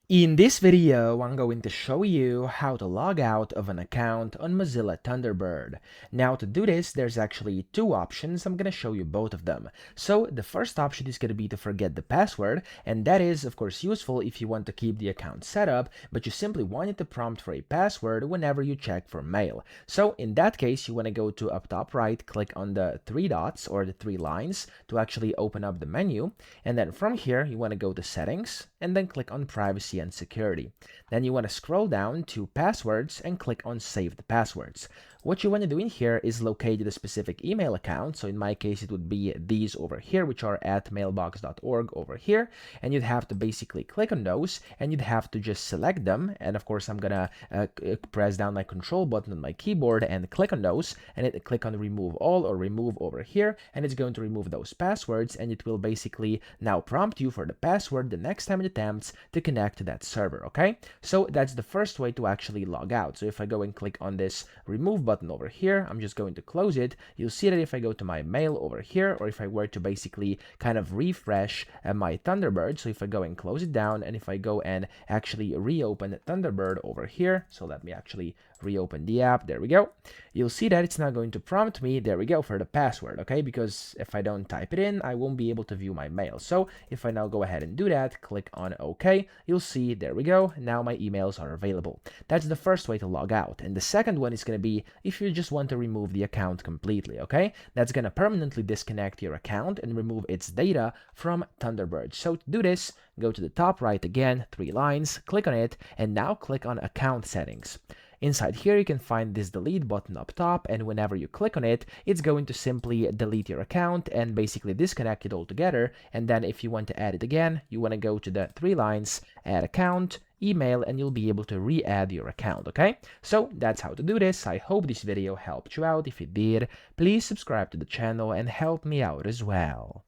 In this video, I'm going to show you how to log out of an account on Mozilla Thunderbird. Now to do this, there's actually two options. I'm going to show you both of them. So the first option is going to be to forget the password, and that is of course useful if you want to keep the account set up, but you simply want it to prompt for a password whenever you check for mail. So in that case, you want to go to up top right, click on the three dots or the three lines to actually open up the menu, and then from here you want to go to settings and then click on privacy and security. Then you want to scroll down to passwords and click on save the passwords. What you want to do in here is locate the specific email account. So in my case, it would be these over here, which are at mailbox.org over here. And you'd have to basically click on those and you'd have to just select them. And of course, I'm going to press down my control button on my keyboard and click on those and click on remove all or remove over here. And it's going to remove those passwords and it will basically now prompt you for the password the next time it attempts to connect to that server. Okay, so that's the first way to actually log out. So if I go and click on this remove button over here, I'm just going to close it. You'll see that if I go to my mail over here, or if I were to basically kind of refresh my Thunderbird, so if I go and close it down, and if I go and actually reopen Thunderbird over here, so let me actually reopen the app, there we go, you'll see that it's now going to prompt me, there we go, for the password, okay, because if I don't type it in, I won't be able to view my mail. So if I now go ahead and do that, click on OK, you'll see, there we go, now my emails are available. That's the first way to log out. And the second one is going to be if you just want to remove the account completely, okay? That's going to permanently disconnect your account and remove its data from Thunderbird. So to do this, go to the top right again, three lines, click on it, and now click on account settings. Inside here, you can find this delete button up top, and whenever you click on it, it's going to simply delete your account and basically disconnect it altogether. And then if you want to add it again, you want to go to the three lines, add account, email, and you'll be able to re-add your account, okay? So that's how to do this. I hope this video helped you out. If it did, please subscribe to the channel and help me out as well.